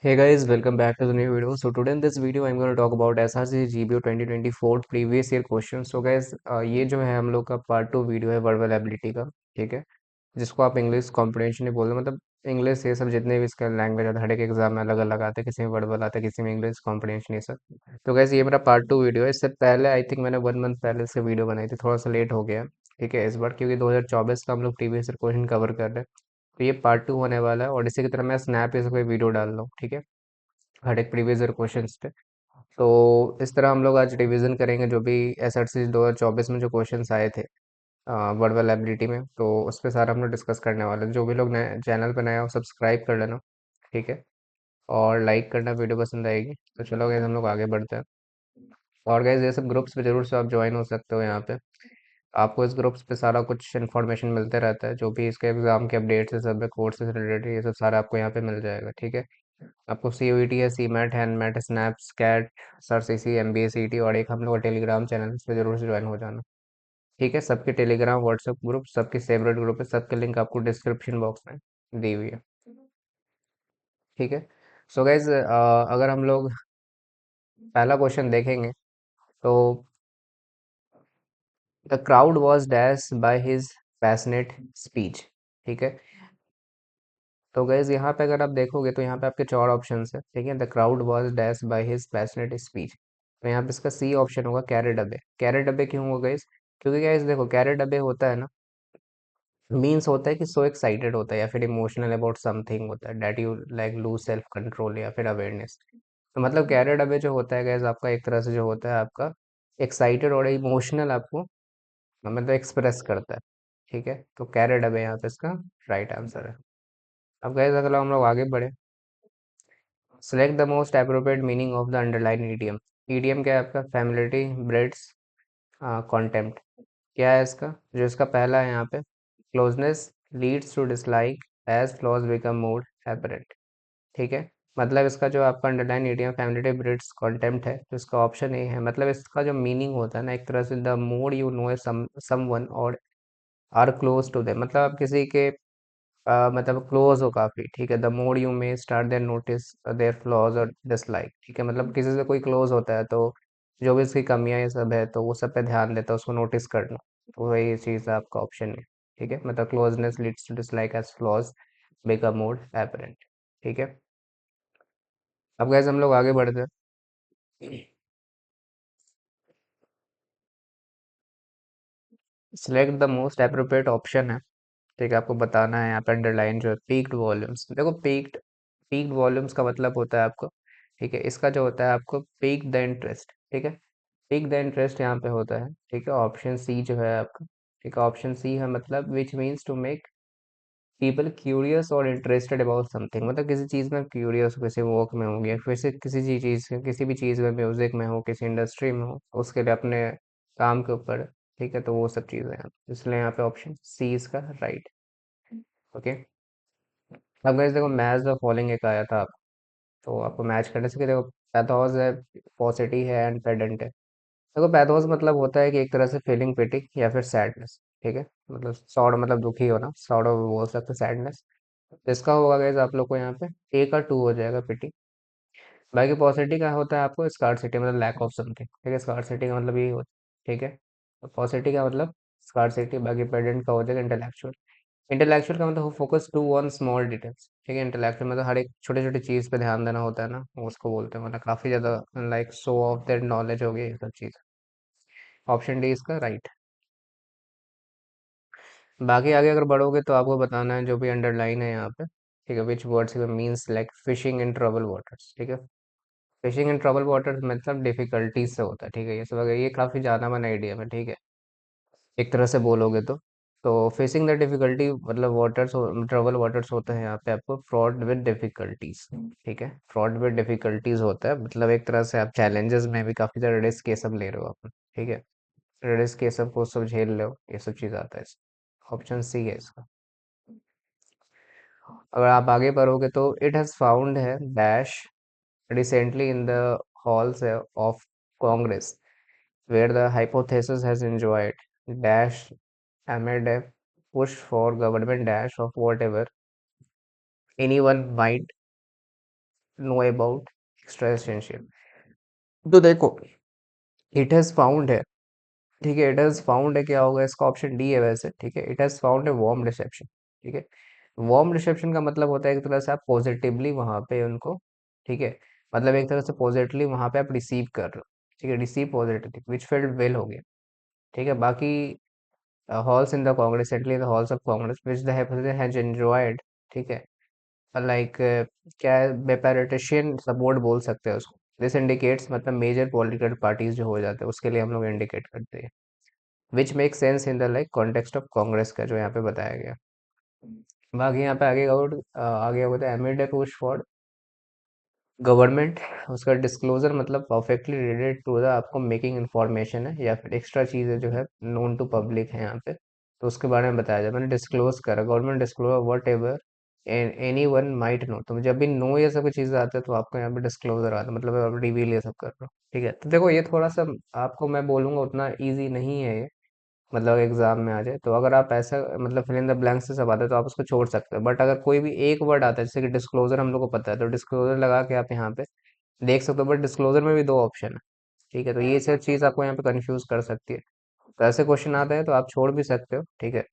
Hey guys, welcome back to the new video. So today in this video, I'm going to talk about SRC GBO 2024 previous year questions. So guys, ये जो है हम लोग का part two video है verbal ability का, ठीक है, जिसको आप इंग्लिश कॉम्प्रिहेंशन ही बोल रहे हो। मतलब इंग्लिश ये सब जितने भी इसका लैंग्वेज आता है, हर एक एग्जाम में अलग अलग आते हैं, किसी में वर्बल आता है, किसी में इंग्लिश कॉम्प्रिहेंशन, ये सब। तो गैस ये मेरा पार्ट टू वीडियो है। इससे पहले आई थिंक मैंने 1 मंथ पहले इसका वीडियो बनाई थी, थोड़ा सा लेट हो गया, ठीक है, इस बार क्योंकि 2024 का हम लोग प्रीवियस ईयर क्वेश्चन कवर कर रहे हैं। तो ये पार्ट टू होने वाला है, और इसी की तरह मैं स्नैप इस पे वीडियो डाल रहा हूँ, ठीक है, हर एक प्रीवियस ईयर क्वेश्चंस पे। तो इस तरह हम लोग आज रिवीजन करेंगे जो भी एसआरसी 2024 में जो क्वेश्चंस आए थे वर्बल एबिलिटी में, तो उस पे सारा हम लोग डिस्कस करने वाले हैं। जो भी लोग नए चैनल पे नए हो, सब्सक्राइब कर लेना, ठीक है, और लाइक करना, वीडियो पसंद आएगी। तो चलो गाइस हम लोग आगे बढ़ते हैं। और गाइस ये सब ग्रुप्स पे जरूर से आप ज्वाइन हो सकते हो। यहाँ पे आपको इस ग्रुप्स पे सारा कुछ इन्फॉर्मेशन मिलते रहता है, जो भी इसके एग्जाम के अपडेट्स है, सब कोर्स से रिलेटेड, ये सब सारा आपको यहाँ पे मिल जाएगा, ठीक है। आपको सीयूईटी है, सीमैट, हैंडमैट, स्नैप्स, कैट, सर सीसी, एमबीए सीटी, और एक हम लोग का टेलीग्राम चैनल है, इस पे जरूर से ज्वाइन हो जाना, ठीक है। सबके टेलीग्राम व्हाट्सएप ग्रुप, सबके सेपरेट ग्रुप है, सबके लिंक आपको डिस्क्रिप्शन बॉक्स में दी हुई है, ठीक है। सो गाइज अगर हम लोग पहला क्वेश्चन देखेंगे तो the crowd was dash by his passionate speech, ठीक है। तो गैस यहाँ पे अगर आप देखोगे तो यहाँ पे आपके चार ऑप्शंस है, ठीक है। The crowd was dash by his passionate speech, तो यहाँ पे इसका सी ऑप्शन होगा, कैरेट अबे। कैरेट अबे क्यों होगा गैस? क्योंकि गैस देखो, कैरेट अबे होता है ना, मीन्स होता है कि सो एक्साइटेड होता है, या फिर इमोशनल अबाउट समथिंग होता है, that you like loose self control या फिर अवेयरनेस। तो मतलब कैरेट अबे जो होता है गैस, आपका एक तरह से जो होता है आपका एक्साइटेड और इमोशनल आपको मतलब एक्सप्रेस करता है, ठीक है। तो कैरेट अबे यहाँ पे इसका राइट आंसर है। अब गैस अगला हम लोग आगे बढ़े। Select the most appropriate meaning of the underline idiom. Idiom क्या है आपका? Familiarity, breeds, contempt. क्या है इसका? जो इसका पहला है यहाँ पे, closeness leads to dislike as flaws become more apparent, ठीक है। मतलब इसका जो आपका underline idiom familiarity, breeds, contempt है, तो इसका ऑप्शन ए है। मतलब इसका जो मीनिंग होता है ना, एक तरह से the more you know someone और आर क्लोज टू देम, मतलब आप किसी के मतलब क्लोज हो काफी, ठीक है। The more you may start their notice their flaws और डिसलाइक, ठीक है। मतलब किसी से कोई क्लोज होता है तो जो भी उसकी कमियां ये सब है, तो वो सब पे ध्यान देता है, उसको नोटिस करना। तो वही चीज है आपका ऑप्शन है, ठीक है। मतलब closeness leads to dislike as flaws become more apparent, ठीक है। अब गैस हम लोग आगे बढ़ते हैं। Select the most appropriate option है, ठीक है। आपको बताना है यहाँ पे अंडरलाइन जो है पीक्ड वॉल्यूम्स। देखो पीक्ड वॉल्यूम्स का मतलब होता है आपको, ठीक है, इसका जो होता है आपको पीक द इंटरेस्ट, ठीक है। पीक द इंटरेस्ट यहाँ पे होता है, ठीक है। ऑप्शन सी जो है आपका, ठीक है, ऑप्शन सी है, मतलब which means to make people curious और इंटरेस्टेड अबाउट समथिंग। मतलब किसी चीज़ में क्यूरियस हो, किसी वर्क में हो, या फिर से किसी भी चीज़ में, म्यूजिक में हो, किसी इंडस्ट्री में हो, उसके लिए अपने काम के ऊपर, ठीक है। तो वो सब चीज़ें हैं, इसलिए यहाँ पे ऑप्शन सी इसका राइट, ओके। अब गाइस देखो, मैच द फॉलोइंग एक आया था, तो आपको मैच करने से कि देखो, पैथोस है, पॉसिटी है, एंड पेडेंट है। देखो पैथोस मतलब होता है कि एक तरह से फीलिंग पिटी या फिर सैडनेस, ठीक है। मतलब सॉर्ड मतलब दुखी होना, सॉर्ड बोल सकते सैडनेस। इसका होगा गाइस आप लोग को यहाँ पे ए का टू हो जाएगा, पिटी। बाकी पॉसिटी का होता है आपको स्कार्सिटी, मतलब लैक ऑफ समथिंग, ठीक है। स्कार्सिटी का मतलब यही होता है, ठीक है। तो पॉसिटी का मतलब स्कार्सिटी। बाकी पेडेंट का हो जाएगा इंटेलेक्चुअल। इंटेलेक्चुअल का मतलब focus to on small details, ठीक है। इंटेलेक्चुअल मतलब हर एक छोटे छोटे चीज पे ध्यान देना होता है ना, उसको बोलते हैं, मतलब काफी ज्यादा like show off that knowledge हो गई, ये सब चीज। ऑप्शन डी इसका राइट। बाकी आगे अगर बढ़ोगे तो आपको बताना है जो भी अंडरलाइन है यहाँ पे, ठीक है, विच words means like fishing in trouble waters, ठीक है। फिशिंग इन ट्रबल वाटर्स मतलब डिफिकल्टीज से होता है, ठीक है। ये सब ये काफी ज्यादा मन आइडिया में, ठीक है, एक तरह से बोलोगे तो फेसिंग द डिफिकल्टी मतलब वाटर्स, ट्रबल वाटर्स होते हैं यहाँ पे आपको फ्रॉड विद डिफिकल्टीज, ठीक है। फ्रॉड विद डिफिकल्टीज होता है, मतलब एक तरह से आप चैलेंजेस में भी काफी ज्यादा रिस्क ये सब ले रहे हो आप, ठीक है। रिस्क ये सब को सब झेल रहे हो, ये सब चीज आता है। ऑप्शन सी है इसका। अगर आप आगे बढ़ोगे तो इट हैज फाउंड है dash recently in the halls of Congress where the hypothesis has enjoyed dash amid a push for government dash of whatever anyone might know about extra essential. तो देखो, इट हैज फाउंड है, ठीक है, it has found है, क्या होगा इसका, option D है वैसे, ठीक है, इट हैज फाउंड है वार्म रिसेप्शन, ठीक है। वार्म रिसेप्शन का मतलब होता है एक तरह से आप पॉजिटिवली वहां पे उनको, ठीक है, मतलब एक तरह से पॉजिटिवली वहां पे आप रिसीव कर रहे हो, ठीक है, receive positively which failed well हो गया, ठीक है। बाकी halls in the Congress, certainly the halls of Congress, which the President has enjoyed, ठीक है, लाइक क्या है, बेपेरिटेशियन सपोर्ट बोल सकते हैं उसको, दिस इंडिकेट्स मतलब मेजर पॉलिटिकल पार्टीज जो हो जाते हैं उसके लिए हम लोग इंडिकेट करते हैं, which make sense in the like context of Congress का जो यहाँ पे बताया गया। बाकी यहाँ पे आगे होता है एमिड पुश फॉर गवर्नमेंट, उसका डिस्क्लोजर मतलब परफेक्टली रिलेटेड टू द आपको मेकिंग इन्फॉर्मेशन है या फिर एक्स्ट्रा चीज़ें जो है नोन टू पब्लिक है यहाँ पे, तो उसके बारे में बताया जाए, मैंने डिस्क्लोज करा, government disclose what ever any one might know, तो जब भी नो ये सब चीज़ें आते हैं तो आपको यहाँ पे डिस्क्लोजर आता है, मतलब आप रिवील ये सब कर रहे हो, ठीक है। तो देखो ये थोड़ा सा आपको मैं बोलूँगा उतना ईजी नहीं है ये, मतलब एग्जाम में आ जाए तो अगर आप ऐसा मतलब फिल इन द ब्लैंक से सब आता है तो आप उसको छोड़ सकते हो, बट अगर कोई भी एक वर्ड आता है जैसे कि डिस्क्लोजर हम लोग को पता है तो डिस्क्लोजर लगा के आप यहाँ पे देख सकते हो, बट डिस्क्लोजर में भी दो ऑप्शन है, ठीक है, तो ये सब चीज़ आपको यहाँ पे कंफ्यूज कर सकती है। तो ऐसे क्वेश्चन आते हैं तो आप छोड़ भी सकते हो, ठीक है,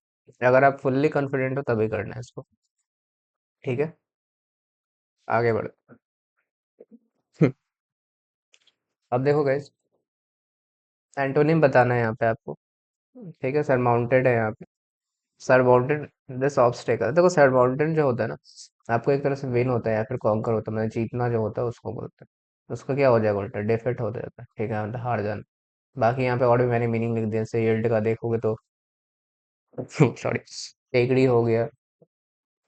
अगर आप फुल्ली कॉन्फिडेंट हो तभी करना है इसको, ठीक है। आगे बढ़ो। अब देखो गाइस, एंटोनिम बताना है यहाँ पे आपको, ठीक है, सरमाउंटेड है यहाँ पे, सरमाउंटेड दिस ऑब्स्टेकल, देखो सरमाउंटेड जो होता है ना, आपको एक तरह से विन होता है या फिर कॉन्कर होता है, मतलब जीतना जो होता है उसको बोलते हैं, उसका क्या हो जाएगा उल्टा डिफीट हो जाता है, ठीक है, मतलब हार जाना। बाकी यहाँ पे और भी मैंने मीनिंग लिख दिया, जैसे यील्ड का देखोगे तो सॉरी, टेकड़ी हो गया,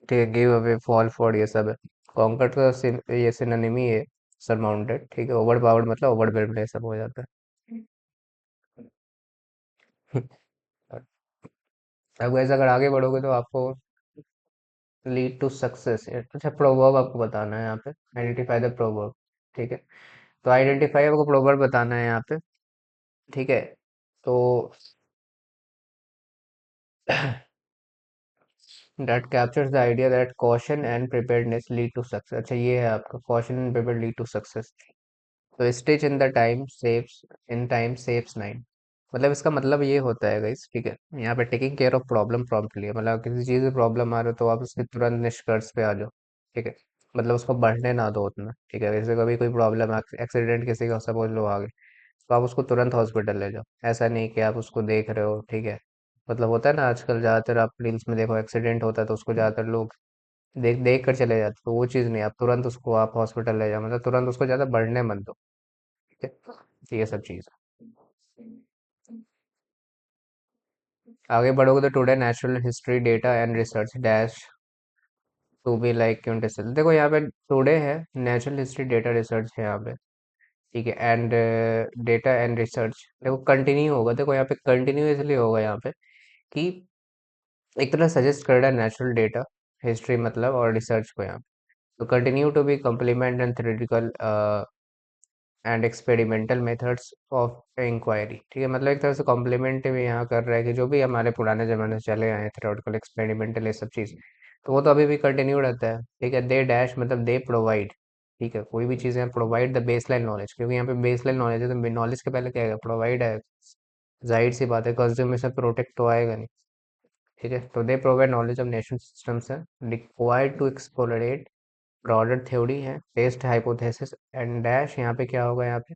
ठीक है, गिव अवे, फॉल फॉर, ये सब है। कॉन्कर तो ये सिनोनिम ही है, सरमाउंटेड, ठीक है, ओवर पावर्ड मतलब ओवर ये सब हो जाता है। अब वैसे अगर आगे बढ़ोगे तो आपको लीड टू सक्सेस, अच्छा प्रोवर्ब आपको बताना है यहाँ पे, आइडेंटिफाई द प्रोवर्ब, ठीक है, तो आइडेंटिफाई आपको प्रोवर्ब बताना है यहाँ पे, ठीक है, तो that captures the idea that caution and preparedness lead to success, अच्छा ये है आपका, caution and prepare lead to success, तो stitch in the time saves, in time saves nine, मतलब इसका मतलब ये होता है गाइस, ठीक है, यहाँ पे taking care of problem promptly, मतलब किसी चीज़ में प्रॉब्लम आ रहा हो तो आप उसके तुरंत निष्कर्ष पे आ जाओ, ठीक है, मतलब उसको बढ़ने ना दो उतना, ठीक है, जैसे कभी कोई प्रॉब्लम एक्सीडेंट किसी का सपोज लो आ गए तो आप उसको तुरंत हॉस्पिटल ले जाओ, ऐसा नहीं कि आप उसको देख रहे हो, ठीक है, मतलब होता है ना आजकल ज़्यादातर आप रील्स में देखो एक्सीडेंट होता है तो उसको ज़्यादातर लोग देख देख कर चले जाते, तो वो चीज़ नहीं, आप तुरंत उसको आप हॉस्पिटल ले जाओ, मतलब तुरंत उसको ज़्यादा बढ़ने मत दो, ठीक है, तो ये सब चीज़ है। आगे बढ़ोगे तो today natural history data and research dash to be like quintessential, देखो यहाँ पे टुडे है, नेचुरल हिस्ट्री डेटा रिसर्च है यहाँ पे, ठीक है, एंड डेटा एंड रिसर्च देखो कंटिन्यू होगा, देखो यहाँ पे कंटिन्यू इसलिए होगा यहाँ पे कि एक तरह सजेस्ट कर रहा है नेचुरल डेटा हिस्ट्री मतलब और रिसर्च को यहाँ पे, तो continue to be complement and theoretical and experimental methods of inquiry, ठीक है, मतलब एक तरह से कॉम्प्लीमेंट भी यहाँ कर रहा है कि जो भी हमारे पुराने जमाने से चले आए हैं थ्योरेटिकल एक्सपेरिमेंटल ये सब चीज़, तो वो तो अभी भी कंटिन्यू रहता है, ठीक है, दे डैश मतलब दे प्रोवाइड, ठीक है, कोई भी चीज़ है प्रोवाइड द बेसलाइन नॉलेज, क्योंकि यहाँ पे बेसलाइन नॉलेज है तो नॉलेज के पहले क्या है, प्रोवाइड है, जाहिर सी बात है कंज्यूमेशन प्रोटेक्ट तो आएगा नहीं, ठीक है, तो they provide knowledge of nation systems है, रिक्वायर्ड टू एक्सप्लोरेट ब्रॉडर थ्योरी है, टेस्ट हाइपोथेसिस एंड डैश यहाँ पे क्या होगा, यहाँ पे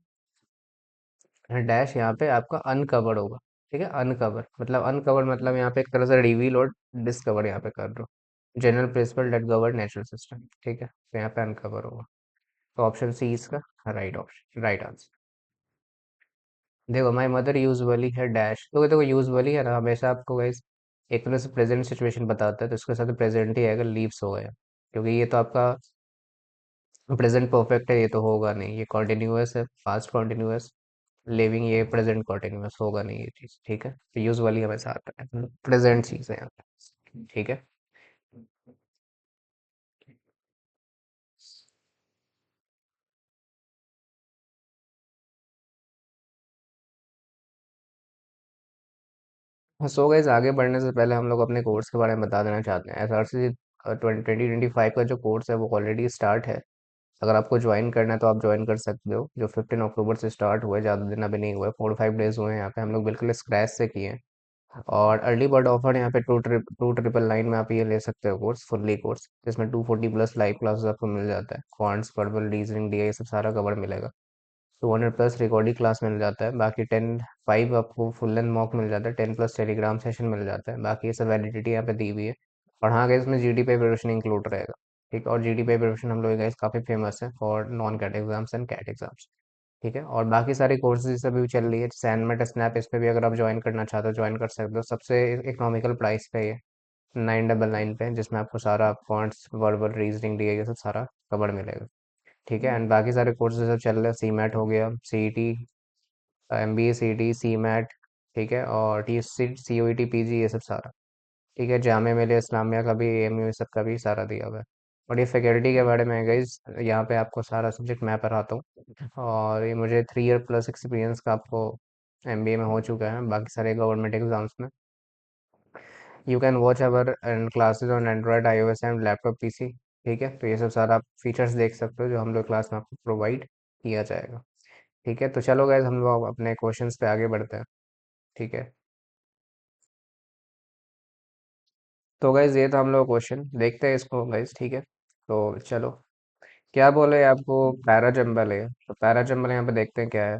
डैश यहाँ पे आपका अनकवर होगा, ठीक है, अनकवर मतलब यहाँ पे एक तरह से रिवील और डिस्कवर यहाँ पे कर रहे हो general principle that govern natural system, ठीक है, तो यहाँ पे अनकवर होगा, तो ऑप्शन सी इसका राइट ऑप्शन, राइट आंसर। देखो माई मदर यूजुअली है डैश, तो देखो यूजुअली है ना हमेशा आपको गाइस एक तरह से प्रेजेंट सिचुएशन बताता है, तो इसके साथ प्रेजेंट ही आएगा, लीव्स हो गया, क्योंकि ये तो आपका प्रेजेंट परफेक्ट है, ये तो होगा नहीं, ये कॉन्टिन्यूअस है, पास्ट कॉन्टिन्यूअस, लिविंग, ये प्रेजेंट कॉन्टिन्यूअस होगा नहीं ये चीज, ठीक है, तो यूजुअली हमेशा आता है, प्रेजेंट चीज है यहाँ पे, ठीक है। सो गाइस आगे बढ़ने से पहले हम लोग अपने कोर्स के बारे में बता देना चाहते हैं, एसआरसी 2025 का जो कोर्स है वो ऑलरेडी स्टार्ट है, अगर आपको ज्वाइन करना है तो आप ज्वाइन कर सकते हो। जो 15 अक्टूबर से स्टार्ट हुआ है, ज़्यादा दिन अभी नहीं हुआ है, 4 5 डेज हुए हैं यहाँ पे, हम लोग बिल्कुल स्क्रैच से किए हैं। और अर्ली बर्ड ऑफर यहाँ पे 2,999 में आप ये ले सकते हो कोर्स, फुल्ली कोर्स, जिसमें 240+ लाइव क्लासेस आपको मिल जाता है। क्वांट्स, वर्बल, रीजनिंग, डीआई, ये सब सारा कवर मिलेगा। 200+ रिकॉर्डिंग क्लास मिल जाता है। बाकी 10 5 आपको फुल लेंथ मॉक मिल जाता है। 10+ टेलीग्राम सेशन मिल जाता है। बाकी ये सब वैलिडिटी यहाँ पे दी हुई है। और हाँ गाइस, इसमें जीडीपी प्रिपरेशन इंक्लूड रहेगा। ठीक है, और जीडीपी प्रिपरेशन हम लोग गाइस काफ़ी फेमस है for non CAT exams and CAT exams. ठीक है, और बाकी सारी कोर्सेज अभी चल रही है। सैनमेट, स्नैप, इस पे भी अगर आप ज्वाइन करना चाहते हो ज्वाइन कर सकते हो। सबसे इकोनॉमिकल प्राइस पे ये 999 पे, जिसमें आपको सारा क्वांट्स, वर्बल, रीजनिंग, डी ये सब सारा कवर मिलेगा। ठीक है, एंड बाकी सारे कोर्सेज सब चल रहे हैं। सी मैट हो गया, सी ई टी, एम बी ए, सी टी, सी मैट, ठीक है, और टी सी, सी ओ ई टी, पी जी, ये सब सारा। ठीक है, जामिया मिलिया इस्लामिया का भी, एम यू, सब का भी सारा दिया हुआ है। और ये फैकल्टी के बारे में है गाइस, यहाँ पे आपको सारा सब्जेक्ट मैं पढ़ाता हूँ। और ये मुझे 3 ईयर प्लस एक्सपीरियंस का आपको एमबीए में हो चुका है, बाकी सारे गवर्नमेंट एग्जाम्स में। You can watch our and classes on Android, iOS and laptop PC. ठीक है, तो ये सब सारा आप फीचर्स देख सकते हो जो हम लोग क्लास में आपको प्रोवाइड किया जाएगा। ठीक है, तो चलो गाइज हम लोग अपने क्वेश्चंस पे आगे बढ़ते हैं। ठीक है, तो गाइज ये था हम लोग क्वेश्चन, देखते हैं इसको गाइज। ठीक है, तो चलो, क्या बोले आपको, पैराजम्बल है, तो पैराजम्बल यहाँ पे देखते हैं क्या है।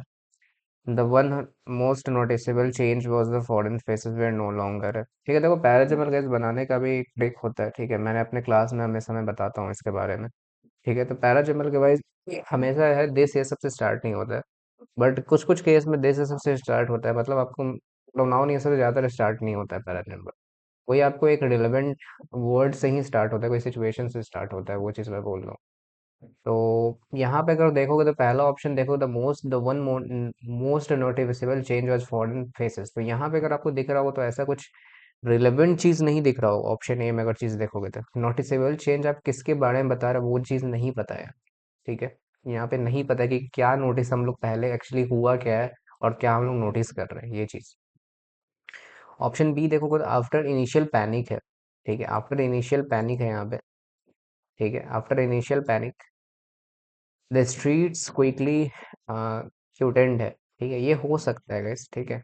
The one most noticeable change was the foreign faces where no longer है। ठीक है, देखो पैराजम्बल गाइज बनाने का भी एक ट्रिक होता है। ठीक है, मैंने अपने क्लास में हमेशा मैं बताता हूँ इसके बारे में। ठीक है, तो पैराजम्बल के वाइज हमेशा है दिस ये सबसे स्टार्ट नहीं होता है। बट कुछ कुछ केस में दिस ये सबसे स्टार्ट होता है, मतलब आपको प्रोनाउन ये सब ज्यादा स्टार्ट नहीं होता है पैराजम्बल। कोई आपको एक रिलेवेंट वर्ड से ही स्टार्ट होता है, कोई सिचुएशन से स्टार्ट होता है, वो चीज़ मैं बोल रहा हूँ। तो यहाँ पे अगर देखोगे तो पहला ऑप्शन देखो, the one most noticeable change was foreign faces. तो यहाँ पे अगर आपको दिख रहा हो तो ऐसा कुछ रिलेवेंट चीज नहीं दिख रहा हो। ऑप्शन ए में अगर चीज देखोगे तो नोटिसेबल चेंज आप किसके बारे में बता रहे हो, वो चीज नहीं पता है। ठीक है, यहाँ पे नहीं पता कि क्या नोटिस हम लोग पहले एक्चुअली हुआ क्या है और क्या हम लोग नोटिस कर रहे हैं, ये चीज। ऑप्शन बी देखोगे तो आफ्टर इनिशियल पैनिक है। ठीक है, आफ्टर इनिशियल पैनिक है यहाँ पे। ठीक है, after initial panic the streets quickly quietened है। ठीक है, ये हो सकता है गाइस। ठीक है,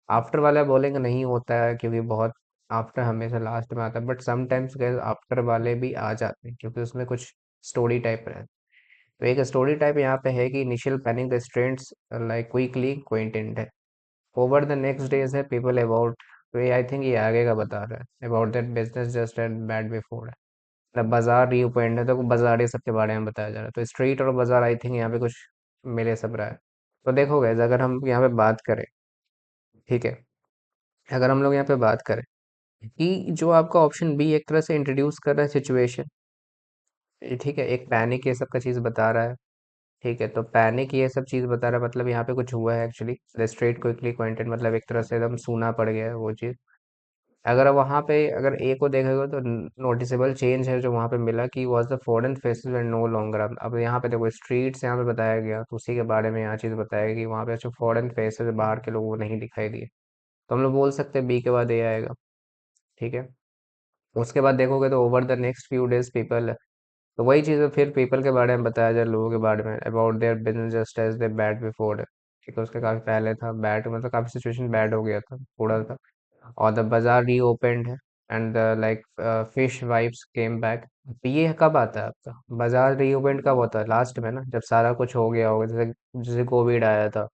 आफ्टर वाला बोलेंगे नहीं होता है क्योंकि बहुत आफ्टर हमेशा लास्ट में आता है, बट समटाइम्स गाइस आफ्टर वाले भी आ जाते हैं क्योंकि उसमें कुछ स्टोरी टाइप रहता है। तो एक स्टोरी टाइप यहाँ पे है कि initial panic the streets like quickly quietened है। ओवर द नेक्स्ट डेज है पीपल अबाउट। तो ये आई थिंक ये आगे का बता रहा है, about that business just and bad before है। मतलब बाजार रीओपेंड है तो बाजार ये सब के बारे में बताया जा रहा है। तो स्ट्रीट और बाजार आई थिंक यहाँ पे कुछ मिले सब रहा है। तो देखो guys, अगर हम यहाँ पे बात करें, ठीक है, अगर हम लोग यहाँ पे बात करें कि जो आपका ऑप्शन बी एक तरह से इंट्रोड्यूस कर रहा है सिचुएशन, ठीक है, एक पैनिक ये सब का चीज बता रहा है। ठीक है, तो पैनिक ये सब चीज बता रहा है, मतलब यहाँ पे कुछ हुआ है एक्चुअली। द स्ट्रेट क्विकली क्वांटेड मतलब एक तरह से एकदम सूना पड़ गया है वो चीज। अगर वहां पे अगर ए को देखोगे तो नोटिसेबल चेंज है जो वहां पे मिला कि was the foreign faces were no longer. अब यहाँ पे देखो स्ट्रीट्स यहाँ पे बताया गया, तो उसी के बारे में यहाँ चीज बताया गया कि वहां पे जो फॉरेन फेसेस बाहर के लोग वो नहीं दिखाई दिए। तो हम लोग बोल सकते हैं बी के बाद ए आएगा। ठीक है, उसके बाद देखोगे तो over the next few days people, तो वही चीज़ है, फिर पीपल के बारे में बताया जाए, लोगों के बारे में, about their business just as they bad before. ठीक है, उसके काफी पहले था बैड, मतलब काफी सिचुएशन बैड हो गया था थोड़ा सा। और द बाजार रीओपेंड है and the like fish vibes came back. ये कब आता है आपका बाजार रीओपेंड, कब होता है, लास्ट में ना, जब सारा कुछ हो गया होगा, जैसे जैसे कोविड आया था।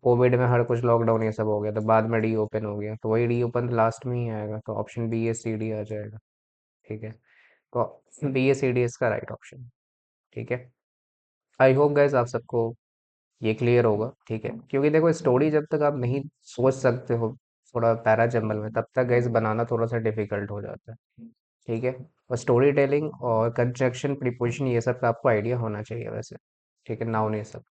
कोविड में हर कुछ लॉकडाउन ये सब हो गया तो बाद में रीओपन हो गया, तो वही रीओपन लास्ट में ही आएगा। तो ऑप्शन बी ए सी डी आ जाएगा। ठीक है, तो बी ए सी डी इसका राइट ऑप्शन। ठीक है, आई होप गाइस आप सबको ये क्लियर होगा। ठीक है, क्योंकि देखो स्टोरी जब तक आप नहीं सोच सकते हो थोड़ा पैरा जंगल में, तब तक गाइस बनाना थोड़ा सा डिफिकल्ट हो जाता है। ठीक है, और स्टोरी टेलिंग और कंस्ट्रक्शन प्रीपोजिशन ये सब का आपको आइडिया होना चाहिए वैसे। ठीक है, नाउन ये सब।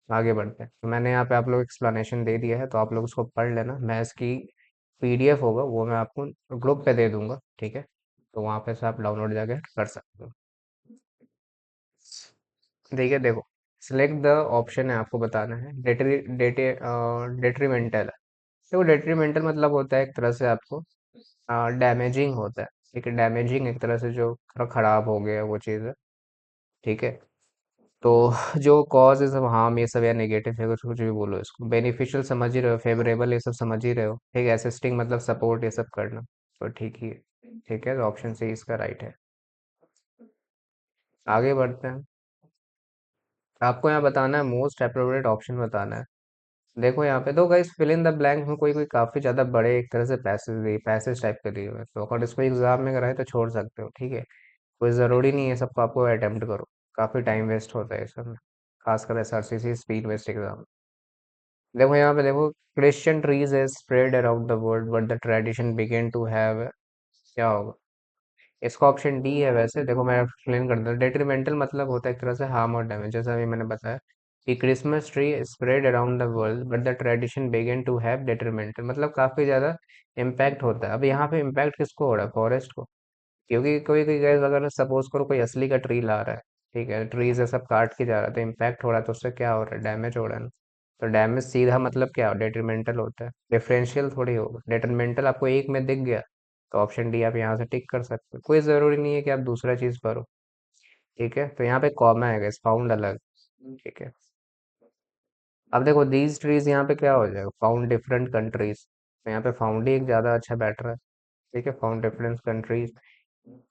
आगे बढ़ते हैं, तो मैंने यहाँ पे आप लोग एक्सप्लेनेशन दे दिया है, तो आप लोग उसको पढ़ लेना। मैं इसकी पीडीएफ होगा वो मैं आपको ग्रुप पे दे दूंगा। ठीक है, तो वहाँ पे से आप डाउनलोड जाके कर सकते हो। देखिए देखो, सिलेक्ट द ऑप्शन है, आपको बताना है डेट्रीमेंटल है। देखो डेट्रीमेंटल मतलब होता है एक तरह से आपको डैमेजिंग होता है। ठीक है, डैमेजिंग एक तरह से जो थोड़ा खराब हो गया वो चीज़ है। ठीक है, तो जो कॉज है सब हार्म ये सब या नेगेटिव है, कुछ भी बोलो इसको, बेनिफिशियल समझ ही रहे हो, फेवरेबल ये सब समझ ही रहे हो, ठीक है, असिस्टिंग मतलब सपोर्ट ये सब करना, तो ठीक ही है। ठीक है, तो ऑप्शन सी इसका राइट है। आगे बढ़ते हैं। आपको यहाँ बताना है, मोस्ट अप्रोप्रिएट ऑप्शन बताना है। देखो यहाँ पे तो guys fill in the blank में कोई कोई काफी ज्यादा बड़े एक तरह से पैसेज टाइप के दिए हुए हैं, तो अगर इसको एग्जाम में कराए तो छोड़ सकते हो, ठीक है। कोई ज़रूरी नहीं है सबको आपको अटेम्प्ट करो, काफ़ी टाइम वेस्ट होता है इसमें, खासकर एसआरसीसी स्पीड वेस्ट एग्जाम। देखो यहाँ पे देखो, Christian trees is spread around the world but the tradition began to have, क्या होगा इसका? ऑप्शन डी है। वैसे देखो मैं एक्सप्लेन करता हूँ, डेट्रीमेंटल मतलब होता है एक तरह से हार्म और डैमेज, जैसा अभी मैंने बताया कि Christmas tree spread around the world but the tradition began to have detrimental, मतलब काफ़ी ज़्यादा इम्पैक्ट होता है। अब यहाँ पे इम्पैक्ट किसको हो रहा है? फॉरेस्ट को, क्योंकि कोई कोई गैस अगर सपोज करो कोई असली का ट्री ला रहा है, ठीक है, ट्री से सब काट के जा रहा है, तो इम्पैक्ट हो रहा है, तो उससे क्या हो रहा है? डैमेज हो रहा है ना। तो डैमेज सीधा मतलब क्या हो? डेट्रीमेंटल होता है, डिफरेंशियल थोड़ी होगा। डेट्रीमेंटल आपको एक में दिख गया तो ऑप्शन डी आप यहाँ से टिक कर सकते हो, कोई ज़रूरी नहीं है कि आप दूसरा चीज़ करो। ठीक है, तो यहाँ पे कॉमा है गैस, फाउंड अलग। ठीक है, अब देखो दीज ट्रीज यहाँ पे क्या हो जाएगा? फाउंड डिफरेंट कंट्रीज, तो यहाँ पे फाउंड ही एक ज़्यादा अच्छा बैटर है। ठीक है, फाउंड डिफरेंट कंट्रीज।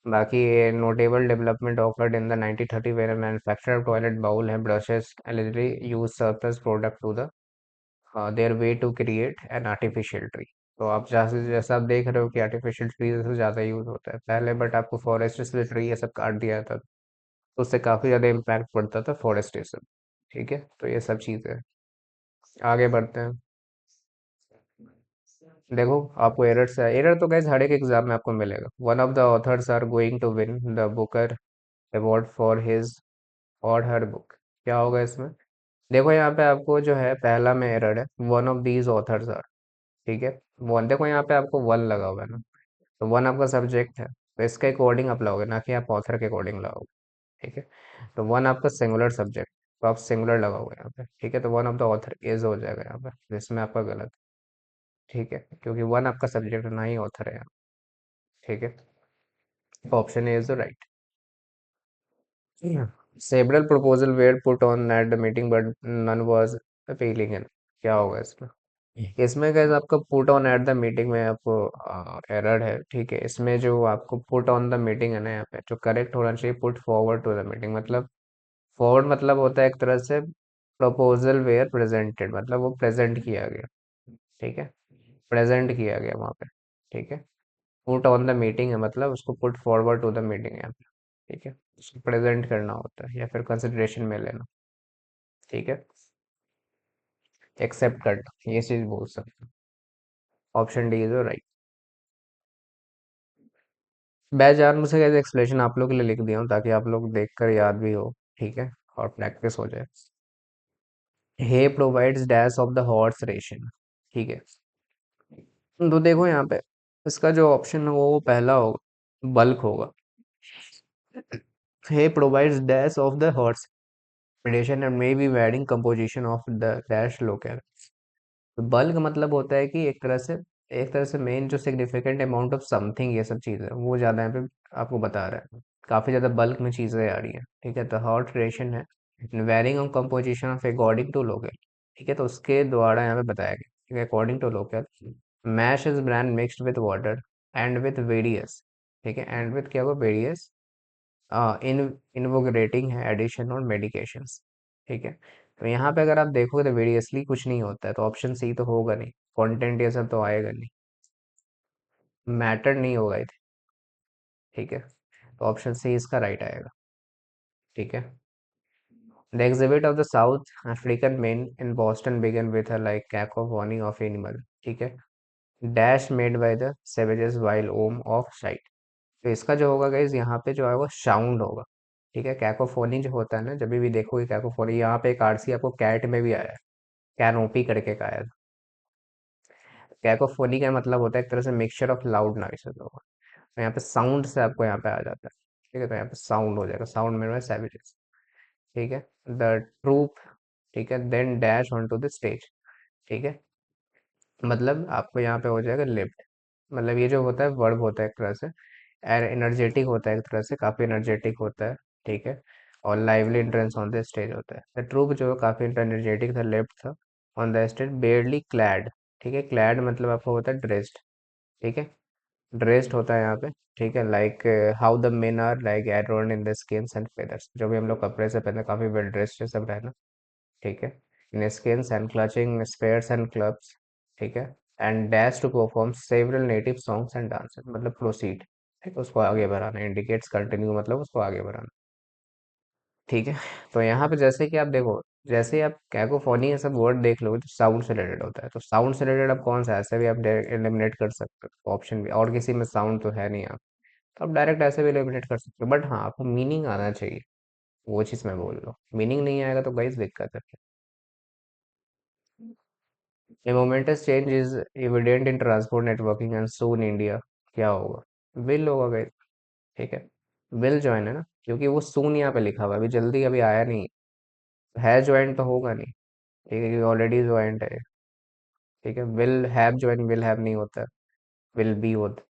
बाकी ये notable development occurred in the 1930 where manufacture toilet bowl है brushes allegedly use surplus product to the their way to create an artificial tree. तो आप जैसे जैसा आप देख रहे हो कि आर्टिफिशियल ट्री से ज़्यादा यूज होता है पहले, बट आपको फॉरेस्ट से ट्री ये सब काट दिया था, तो उससे काफ़ी ज़्यादा इम्पैक्ट पड़ता था फॉरेस्टेशन। ठीक है, तो ये सब चीज़ें हैं। आगे बढ़ते हैं। देखो आपको एरर है, एरर तो गैस हर एक एग्जाम में आपको मिलेगा। One of the authors are going to win the Booker award for his or her book, क्या होगा इसमें? देखो यहाँ पे आपको जो है पहला में एरर है, one of these authors are, ठीक है। वन देखो यहाँ पे आपको वन लगा हुआ है ना, तो वन आपका सब्जेक्ट है, तो इसके अकॉर्डिंग आप लाओगे, ना कि आप ऑथर के अकॉर्डिंग लाओगे। ठीक है, तो वन आपका सिंगुलर सब्जेक्ट, तो आप सिंगुलर लगाओगे यहाँ पे। ठीक है, तो one of the author is हो जाएगा यहाँ पे, जिसमें आपका गलत। ठीक है, क्योंकि वन आपका सब्जेक्ट है, ना ही ऑथर है यहाँ। ठीक है, option A is the right. Several proposal were put on at the meeting but none was appealing in, क्या होगा इसमें? इसमें कैसे आपका put on at the meeting में आपको एरर है। ठीक है, इसमें जो आपको पुट ऑन द मीटिंग है ना, यहाँ पे जो करेक्ट होना चाहिए put forward to the meeting, मतलब फॉरवर्ड मतलब होता है एक तरह से प्रपोजल वेयर प्रेजेंटेड, मतलब वो प्रेजेंट किया गया। ठीक है, प्रेजेंट किया गया वहाँ पे। ठीक है, पुट ऑन द मीटिंग है मतलब उसको put forward to the meeting है। ठीक है, उसको प्रेजेंट करना होता है या फिर कंसिडरेशन में लेना। ठीक है, एक्सेप्ट करना, ये चीज बोल सकते हैं। Option D is right. मैं जानबूझ से कैसे एक्सप्लेनेशन आप लोग के लिए लिख दिया हूँ ताकि आप लोग देख कर याद भी हो। ठीक है, और प्रैक्टिस हो जाए। He provides dash of the horse ration. ठीक है, तो देखो यहाँ पे इसका जो ऑप्शन है वो पहला होगा, बल्क होगा। He provides dash of the horse ration and may be varying composition of the dash local. Bulk मतलब होता है कि एक तरह से मेन जो सिग्निफिकेंट अमाउंट ऑफ समथिंग ये सब चीज़ें वो ज़्यादा यहाँ पे आपको बता रहा है, काफ़ी ज़्यादा बल्क में चीज़ें आ रही हैं। ठीक है, तो हॉट रेशन है varying of composition of according to local. ठीक है, तो उसके द्वारा यहाँ पे बताया गया। ठीक है, according to local mash is brand mixed with water and with various. ठीक है, एंड विथ क्या होगा? वेरियस इन इन्वोगरेटिंग है एडिशन और मेडिकेशंस। ठीक है, तो यहाँ पे अगर आप देखोगे तो वेरियसली कुछ नहीं होता है, तो ऑप्शन सी तो होगा नहीं, कंटेंट ये सब तो आएगा नहीं, मैटर नहीं होगा इधर। ठीक है, तो ऑप्शन सी इसका राइट आएगा। ठीक है, the exhibit of the South African men in Boston began with a like cacophony of animal. ठीक है, dash made by the savages while home of sight. तो इसका जो होगा गाइज यहाँ पे जो है वो साउंड होगा। ठीक है, कैकोफोनी जो होता है ना, जब भी देखोगे कैकोफोनी, यहाँ पे एक आरसी आपको कैट में भी आया है, कैनोपी करके का आया। कैकोफोनी का मतलब होता है एक तरह से मिक्सचर ऑफ लाउड नॉइसेस होगा, तो यहाँ पे साउंड से आपको यहाँ पे आ जाता है। ठीक है, तो यहाँ पे साउंड हो जाएगा, साउंड में सैवेजेस। ठीक है, द ट्रूप। ठीक है, then dash on to the stage. ठीक है, मतलब आपको यहाँ पे हो जाएगा लिफ्ट, मतलब ये जो होता है वर्ब होता है एक तरह से, एनर्जेटिक होता है एक तरह से, काफी एनर्जेटिक होता है। ठीक है, और lively entrance on the stage होता है। द ट्रूप जो है काफी एनर्जेटिक था, लेफ्ट था ऑन द स्टेज बेयरली क्लैड। ठीक है, क्लैड मतलब आपको होता है ड्रेस्ड। ठीक है, ड्रेस्ड होता है यहाँ पे। ठीक है, like how the men are like adorn in the skins and feathers, जो भी हम लोग कपड़े से पहने काफी वेल ड्रेस्ड है सब रहना। ठीक है, in skins and clutching spears and clubs. ठीक है, and dash to perform several native songs and dances, मतलब प्रोसीड। ठीक है, उसको आगे बढ़ाना, इंडिकेट्स कंटिन्यू मतलब उसको आगे बढ़ाना। ठीक है, तो यहाँ पे जैसे कि आप देखो, जैसे ही आप कैकोफोनी ये सब वर्ड देख लोगे तो साउंड से रिलेटेड होता है, तो साउंड से रिलेटेड आप कौन सा है, ऐसे भी आप एलिमिनेट कर सकते हो ऑप्शन भी, और किसी में साउंड तो है नहीं आप, तो आप डायरेक्ट ऐसे भी एलिमिनेट कर सकते हो, बट हाँ आपको मीनिंग आना चाहिए, वो चीज़ मैं बोल रहा हूँ। मीनिंग नहीं आएगा तो गाइस दिक्कत है। A momentous change is evident in transport networking and soon India क्या होगा, विल होगा गाइस। ठीक है, विल ज्वाइन है ना, क्योंकि वो सून यहाँ पे लिखा हुआ है, अभी जल्दी अभी आया नहीं है, ज्वाइन तो होगा नहीं। ठीक है, क्योंकि ऑलरेडी ज्वाइंट है। ठीक है, will have join, will have नहीं होता है, विल बी होता।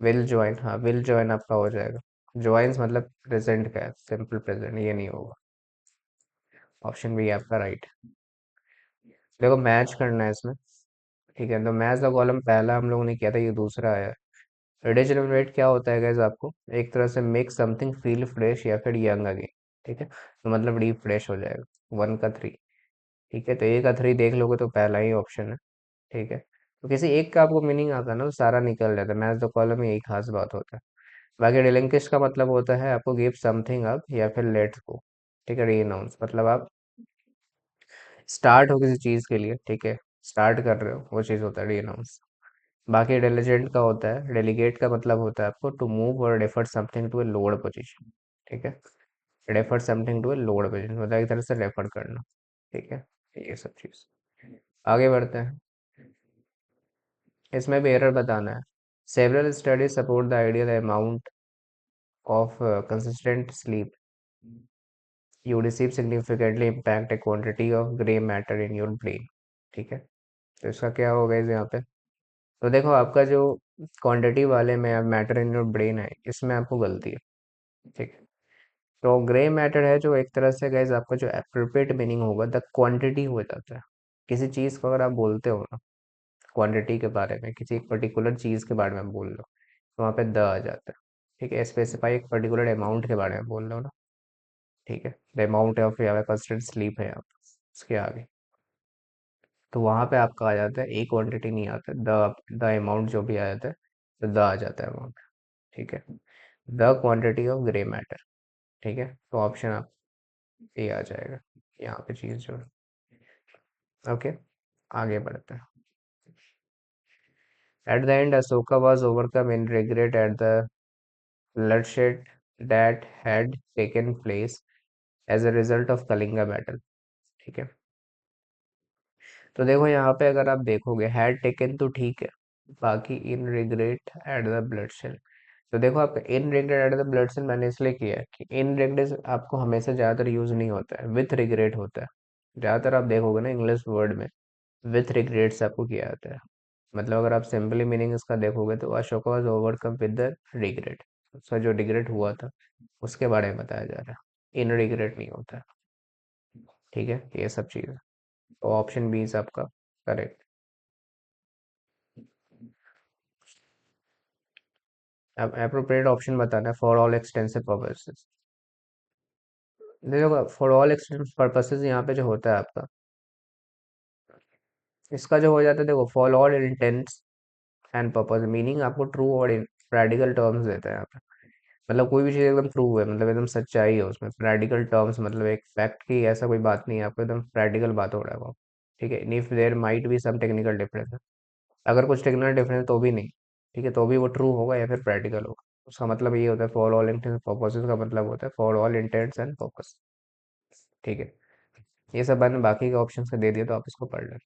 विल ज्वाइन, हाँ विल ज्वाइन आपका हो जाएगा। ज्वाइंस मतलब प्रेजेंट का है, सिंपल प्रेजेंट, ये नहीं होगा। ऑप्शन बी आपका राइट। देखो मैच करना है इसमें। ठीक है, तो मैच द कॉलम पहला हम लोगों ने किया था, ये दूसरा आया है। रिडेजनरेट क्या होता है गाइस आपको, एक तरह से मेक समथिंग फील फ्रेश या फिर यंग अगेन। ठीक है, तो मतलब रिफ्रेश हो जाएगा, वन का थ्री। ठीक है, तो ए का थ्री देख लोगे तो पहला ही ऑप्शन है। ठीक है, तो किसी एक का आपको मीनिंग आता है ना तो सारा निकल जाता है, मैच द कॉलम में यही खास बात होता है। बाकी रिलिंक्विश का मतलब होता है आपको गिव समथिंग अप या फिर लेट्स गो। ठीक है, रीअनाउंस मतलब आप स्टार्ट हो किसी चीज के लिए, ठीक है, स्टार्ट कर रहे हो, वो चीज होता है रीअनाउंस। बाकी डेलीजेंट का होता है, डेलीगेट का मतलब होता है आपको to move or refer something to a lower position. ठीक है, refer something to a lower position मतलब एक तरह से रेफर करना। ठीक है, ये सब चीज। आगे बढ़ते हैं, इसमें भी एरर बताना है। Several studies support the idea the amount of consistent sleep you receive significantly impact a quantity of gray matter in your brain। ठीक है, तो इसका क्या होगा इस यहाँ पे, तो देखो आपका जो क्वांटिटी वाले में मैटर इन योर ब्रेन है, इसमें आपको गलती है। ठीक है, तो ग्रे मैटर है जो एक तरह से गाइज आपका जो एप्रोप्रिएट मीनिंग होगा द क्वांटिटी हो जाता है। किसी चीज को अगर आप बोलते हो ना क्वांटिटी के बारे में, किसी एक पर्टिकुलर चीज के बारे में बोल लो, तो वहाँ पे द आ जाता है। ठीक है, स्पेसिफाई एक पर्टिकुलर अमाउंट के बारे में बोल रहे हो ना। ठीक है, the amount of constant sleep है आप, उसके आगे, तो वहां पे आपका आ जाता है, ए क्वांटिटी नहीं आता, द अमाउंट जो भी आ जाता है, तो द आ जाता है वहां पे। ठीक है, the quantity of grey matter. ठीक है, तो ऑप्शन आप ए आ जाएगा यहाँ पे चीज जो है। ओके, आगे बढ़ते हैं। At the end Ashoka was overcome in regret at the bloodshed that had taken place as a result of Kalinga battle. ठीक है, तो देखो यहाँ पे अगर आप देखोगे हैड टेकन तो ठीक है, बाकी इन रिग्रेट एट द bloodshed, तो देखो आप इन रिग्रेट एट द bloodshed मैंने इसलिए किया है कि इन रिग्रेट आपको हमेशा ज़्यादातर यूज नहीं होता है, विथ रिग्रेट होता है। ज़्यादातर आप देखोगे ना इंग्लिश वर्ड में विथ रिग्रेट से आपको किया जाता है। मतलब अगर आप सिंपली मीनिंग इसका देखोगे तो Ashoka was overcome with the regret, उसका जो रिग्रेट हुआ था उसके बारे में बताया जा रहा है, इन रिग्रेट नहीं होता है। ठीक है, ये सब चीज़, तो ऑप्शन बी इज आपका करेक्ट। अब अप्रोप्रिएट ऑप्शन बताना है फॉर ऑल एक्सटेंसिव पर्पसेस। देखो फॉर ऑल एक्सटेंसिव पर्पसेस यहाँ पे जो होता है आपका, इसका जो हो जाता है, देखो for all intends and purpose meaning आपको ट्रू और प्रैक्टिकल टर्म्स देता है यहाँ पे। मतलब कोई भी चीज़ एकदम ट्रू है, मतलब एकदम सच्चाई है उसमें, प्रैक्टिकल टर्म्स मतलब एक फैक्ट की ऐसा कोई बात नहीं है, आपको एकदम प्रैक्टिकल बात हो रहा है वो। ठीक है, if there might be some technical difference, अगर कुछ टेक्निकल डिफरेंस तो भी नहीं। ठीक है, तो भी वो ट्रू होगा या फिर प्रैक्टिकल होगा, उसका मतलब ये होता है फॉर ऑल इंटेंट्स पर्पसेस का मतलब होता है for all intends and purpose. ठीक है, ये सब मैंने बाकी के ऑप्शन का दे दिया तो आप इसको पढ़ लें।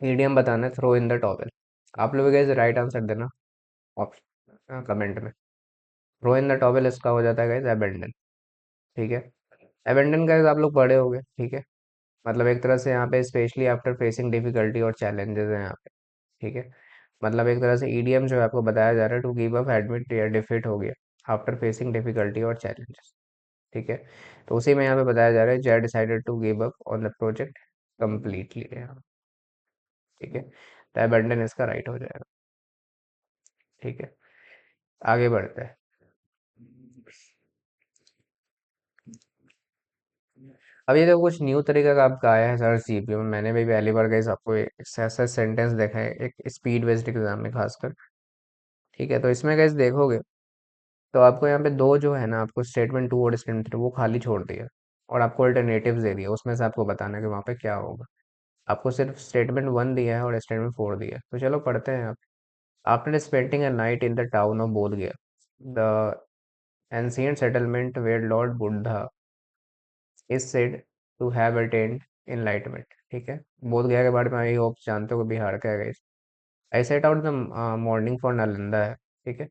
मीडियम बताना है, थ्रो इन द टॉवेल। आप लोग गैस राइट आंसर देना ऑप्शन कमेंट में। थ्रो इन द टॉवेल इसका हो जाता है गैस अबेंडन। ठीक है, अबेंडन गैस आप लोग पढ़े होंगे। ठीक है, मतलब एक तरह से यहाँ पे स्पेशली आफ्टर फेसिंग डिफिकल्टी और चैलेंजेस हैं यहाँ पे। ठीक है, मतलब एक तरह से ईडीएम जो है आपको बताया जा रहा है, टू गिव अप, एडमिट या डिफीट हो गया आफ्टर फेसिंग डिफिकल्टी और चैलेंजेस। ठीक है, तो उसी में यहाँ पे बताया जा रहा है Jay decided to give up on the project completely. ठीक है, तो अबेंडन इसका राइट हो जाएगा। ठीक है, आगे बढ़ते हैं। अब ये देखो कुछ न्यू तरीका का आपका आया है सर सीपीयू में, मैंने भी पहली बार गई आपको एक ऐसा सेंटेंस देखा है एक स्पीड बेस्ड एग्जाम में खासकर। ठीक है, तो इसमें कैसे देखोगे तो आपको यहाँ पे दो जो है ना, आपको स्टेटमेंट टू और स्टेटमेंट थ्री वो खाली छोड़ दिया और आपको अल्टरनेटिव्स दे दिया, उसमें से आपको बताना है कि वहाँ पे क्या होगा। आपको सिर्फ स्टेटमेंट वन दिया है और स्टेटमेंट फोर दिया है, तो चलो पढ़ते हैं आप। After spending a night in the town of Bodh Gaya, the ancient settlement where lord Buddha is said to have attained enlightenment. ठीक है, बोध गया के बारे में आई होप जानते हो कि बिहार का है। I set out the morning for Nalanda है। ठीक है,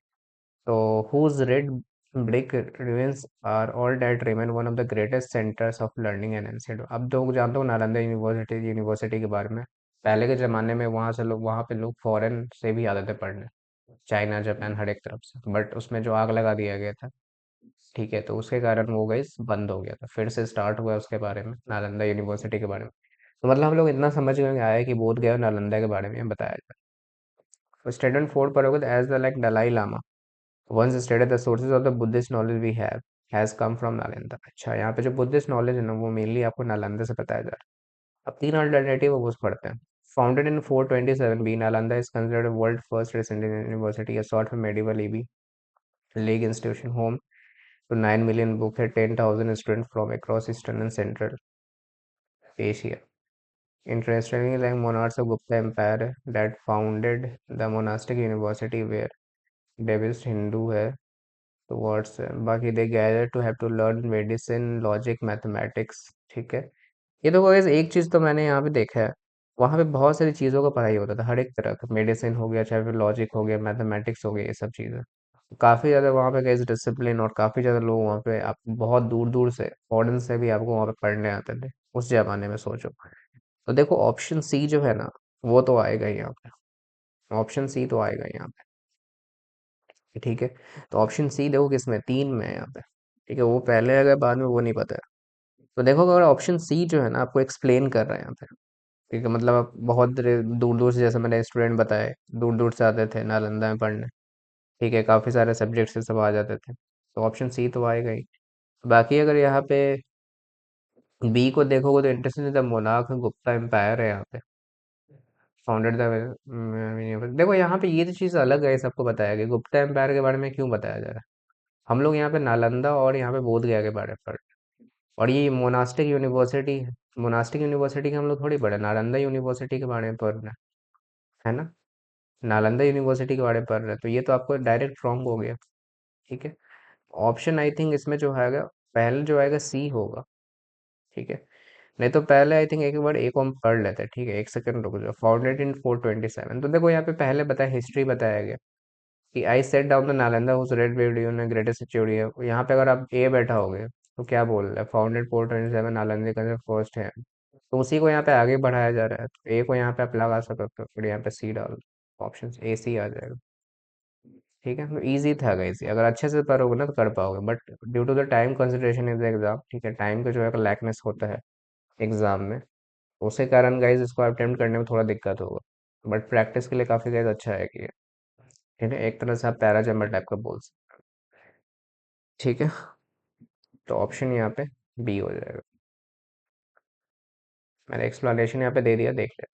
तो whose red brick ruins are all that remain one of the greatest centers of learning and ancient। अब तो जानते हो नालंदा यूनिवर्सिटी के बारे में, पहले के ज़माने में वहाँ से लोग, वहाँ पे लोग फॉरेन से भी आते थे पढ़ने, चाइना जापान हर एक तरफ से, बट उसमें जो आग लगा दिया गया था। ठीक है, तो उसके कारण वो गई बंद हो गया था, फिर से स्टार्ट हुआ उसके बारे में, नालंदा यूनिवर्सिटी के बारे में। तो मतलब हम लोग इतना समझ गए आया है कि बोध गया और नालंदा के बारे में बताया जाए। तो स्टूडेंट फोर पढ़ोगे तो as the like Dalai Lama once stated the sources of the Buddhist knowledge we have has come from Nalanda. अच्छा, यहाँ पे जो बुद्धिस्ट नॉलेज है ना वो मेनली आपको नालंदा से बताया जा रहा है। अब तीन अल्टरनेटिव वो पढ़ते हैं। Founded in 427 B, Nalanda is considered world first residential university, a sort of medieval EB league institution, home to 9 million books at 10,000 students from across eastern and central Asia। Interestingly, like monarchs of Gupta Empire that founded the monastic university where Davis Hindu है, तो words है बाकी they gather to have to learn medicine logic mathematics. ठीक है, ये तो guys एक चीज़ तो मैंने यहाँ पे देखा है, वहाँ पे बहुत सारी चीज़ों का पढ़ाई होता था, हर एक तरह का मेडिसिन हो गया, चाहे फिर लॉजिक हो गया, मैथमेटिक्स हो गया, ये सब चीज़ें काफ़ी ज़्यादा वहाँ पे गाइस डिसिप्लिन, और काफ़ी ज़्यादा लोग वहाँ पे, आप बहुत दूर दूर से फॉरेन से भी आपको वहाँ पे पढ़ने आते थे उस जमाने में, सोचो। तो देखो ऑप्शन सी जो है ना वो तो आएगा ही यहाँ पे, ऑप्शन सी तो आएगा यहाँ पे। ठीक है, तो ऑप्शन सी देखो किसमें, तीन में है यहाँ पे। ठीक है, वो पहले अगर बाद में वो नहीं पता है। तो देखो अगर ऑप्शन सी जो है ना आपको एक्सप्लेन कर रहे हैं यहाँ पे। ठीक है, मतलब आप बहुत दूर दूर से, जैसे मैंने स्टूडेंट बताए, दूर दूर से आते थे नालंदा में पढ़ने। ठीक है, काफ़ी सारे सब्जेक्ट से सब आ जाते थे, तो ऑप्शन सी तो आएगा ही। बाकी अगर यहाँ पे बी को देखोगे तो interesting the monarch Gupta empire है यहाँ पे, फाउंडेड द। देखो यहाँ पे ये तो चीज़ अलग है, सबको बताया गया गुप्ता एम्पायर के बारे में क्यों बताया जा रहा है। हम लोग यहाँ पे नालंदा और यहाँ पे बोध गया के बारे में पढ़, और ये मोनास्टिक यूनिवर्सिटी है, मोनास्टिक यूनिवर्सिटी के हम लोग थोड़ी पढ़े, नालंदा यूनिवर्सिटी के बारे में पढ़ रहे हैं, है ना, नालंदा यूनिवर्सिटी के बारे में पढ़ रहे हैं, तो ये तो आपको डायरेक्ट रॉन्ग हो गया। ठीक है, ऑप्शन आई थिंक इसमें जो आएगा, पहले जो आएगा सी होगा। ठीक है, नहीं तो पहले आई थिंक एक बार एक हम पढ़ लेते हैं। ठीक है, एक सेकंड रुक जाओ। फाउंडेड इन 427, तो देखो यहाँ पे पहले बताया, हिस्ट्री बताया गया कि I set down the Nalanda whose red video ने ग्रेटेस्ट सिचुएरी है। यहाँ पे अगर आप ए बैठा होगे तो क्या बोल रहा है, फाउंडेड 427 नालंदा का फर्स्ट है, तो उसी को यहाँ पे आगे बढ़ाया जा रहा है, तो ए को यहाँ पे आप लगा सकते हो, फिर यहाँ पे सी डाल, ऑप्शन ए सी आ जाएगा। ठीक है, तो इजी था गाइस, अगर अच्छे से पढ़ोगे ना तो कर पाओगे, but due to the time consideration in the exam, ठीक है, टाइम का जो है लैकनेस होता है एग्जाम में, उसके कारण गाइस इसको अटेम्प्ट करने में थोड़ा दिक्कत होगा, बट प्रैक्टिस के लिए काफ़ी गाइस अच्छा है कि ये, ठीक है, एक तरह से आप पैरा जंपर टाइप का बोल सकते हो। ठीक है, तो ऑप्शन यहाँ पे बी हो जाएगा। मैंने एक्सप्लेनेशन यहाँ पे दे दिया, देख ले।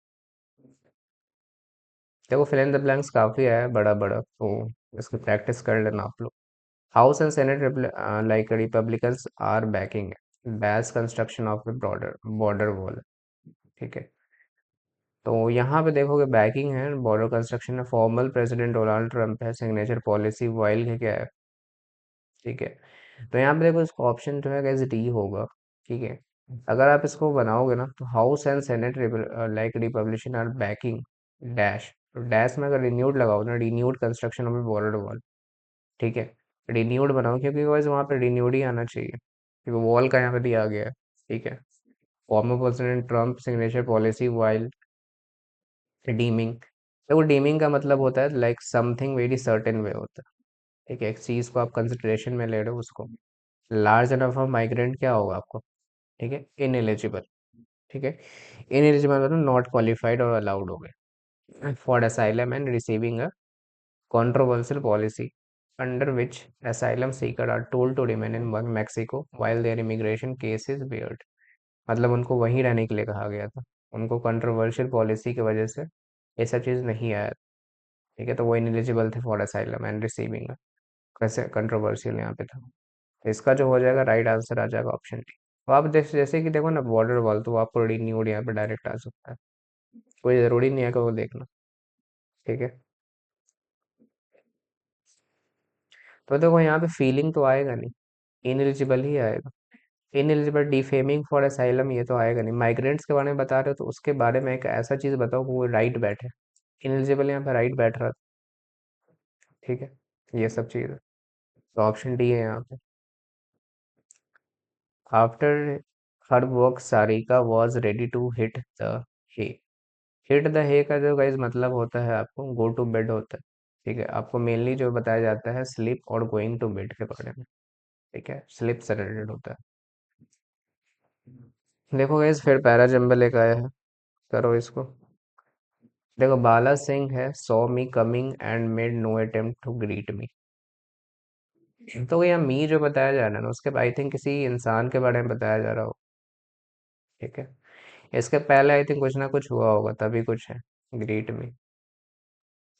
देखो फिल इन द ब्लैंक्स काफ़ी है बड़ा बड़ा, तो इसकी प्रैक्टिस कर लेना आप लोग। House and senate like Republicans are backing dash construction of the border border wall. ठीक है, तो यहाँ पे देखोगे बैकिंग है, बॉर्डर कंस्ट्रक्शन है, फॉर्मल प्रेसिडेंट डोनाल्ड ट्रंप है, सिग्नेचर पॉलिसी वाइल है, क्या है। ठीक है, तो यहाँ पे देखो इसका ऑप्शन जो है गैस डी होगा। ठीक है, अगर आप इसको बनाओगे ना तो House and senate like Republican are backing dash, तो डैश में अगर रिन्यूड लगाओ ना, renewed construction of border wall. ठीक है, रिन्यूड बनाओ, क्योंकि वैसे वहाँ पे रिन्यूड ही आना चाहिए, क्योंकि वॉल का यहाँ पे दिया गया है। ठीक है, former president Trump signature policy while redeeming देखो डीमिंग का मतलब होता है like something very certain way होता है। ठीक है, एक चीज को आप कंसिडरेशन में ले रहे हो उसको। लार्ज एनफ ऑफ माइग्रेंट क्या होगा आपको? ठीक है, इनएलिजिबल। ठीक है, इनएलिजिबल मतलब नॉट क्वालिफाइड और अलाउड हो गए for asylum and receiving a controversial policy under which asylum seekers are told to remain in Mexico while their immigration case is heard। मतलब उनको वहीं रहने के लिए कहा गया था। उनको कंट्रोवर्शियल पॉलिसी की वजह से ऐसा चीज़ नहीं आया। ठीक है, तो वो इनएलिजिबल थे फॉर असाइलम एंड रिसीविंग। कैसे कंट्रोवर्शियल यहाँ पे था। तो इसका जो हो जाएगा राइट आंसर आ जाएगा ऑप्शन डी। तो आप जैसे कि देखो ना बॉर्डर वॉल, तो आपको रीड यहाँ पे डायरेक्ट आ सकता है। कोई ज़रूरी नहीं है कि वो देखना। ठीक है, तो देखो यहाँ पे फीलिंग तो आएगा नहीं, इनएलिजिबल ही आएगा। इनएलिजिबल डिफेमिंग फॉर असाइलम ये तो आएगा नहीं। माइग्रेंट्स के बारे में बता रहे हो तो उसके बारे में एक ऐसा चीज बताओ वो राइट बैठे। इनएलिजिबल यहाँ पे राइट बैठ रहा था। ठीक है, ये सब चीज है। तो ऑप्शन डी है यहाँ पे। After her work Sarika was ready to hit the hay. Hit the hay का जो गाइस मतलब होता है आपको गो टू बेड होता है। ठीक है, आपको मेनली जो बताया जाता है स्लीप और गोइंग टू बेड के बारे में। ठीक है, स्लीप से रिलेटेड होता है। देखो गाइस फिर पैरा जंबल एक आया है, करो इसको। देखो बाला सिंह है saw me coming and made no attempt to greet me. तो यहाँ मी जो बताया जा रहा है ना उसके आई थिंक किसी इंसान के बारे में बताया जा रहा हो। ठीक है, इसके पहले आई थिंक कुछ ना कुछ हुआ होगा तभी कुछ है ग्रीट मी।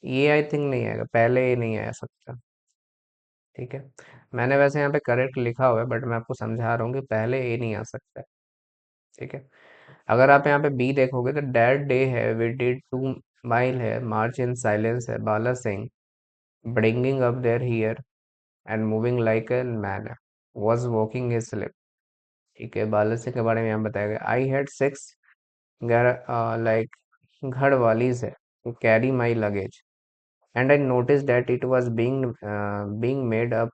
ये आई थिंक नहीं आएगा, पहले ये नहीं आ सकता। ठीक है, मैंने वैसे यहाँ पे करेक्ट लिखा हुआ है बट मैं आपको समझा रहा हूँ कि पहले ए नहीं आ सकता है। ठीक है, अगर आप यहाँ पे बी देखोगे तो डैड डे है, वी डिड 2 माइल है, मार्च इन साइलेंस है, Bala Singh bringing up there here and moving like a man was walking his slip. ठीक है, बाला सिंह के बारे में यहाँ बताया गया आई हैड 6 घर लाइक घर वालीज है to carry my luggage and I noticed that it was being made up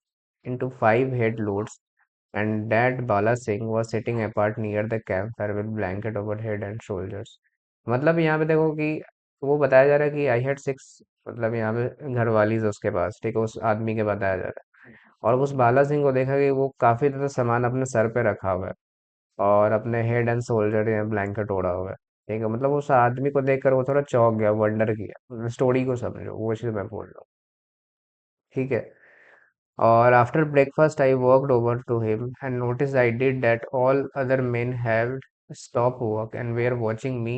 into 5 head loads and that Bala Singh was sitting apart near the campfire with blanket overhead and shoulders। मतलब यहाँ पे देखो कि वो बताया जा रहा है कि आई हैड 6, मतलब यहाँ पे घर वाली है उसके पास। ठीक है, उस आदमी के बताया जा रहा है। और उस बाला सिंह को देखा कि वो काफी ज्यादा सामान अपने सर पे रखा हुआ है और अपने हेड एंड शोल्डर या ब्लैंकेट ओढ़ा हुआ है। ठीक है, मतलब उस आदमी को देखकर वो थोड़ा चौंक गया, वंडर किया। स्टोरी को समझो, वो चीज मैं बोल रहा हूँ। ठीक है, और after breakfast I walked over to him and notice I did that all other men have stop work and were watching me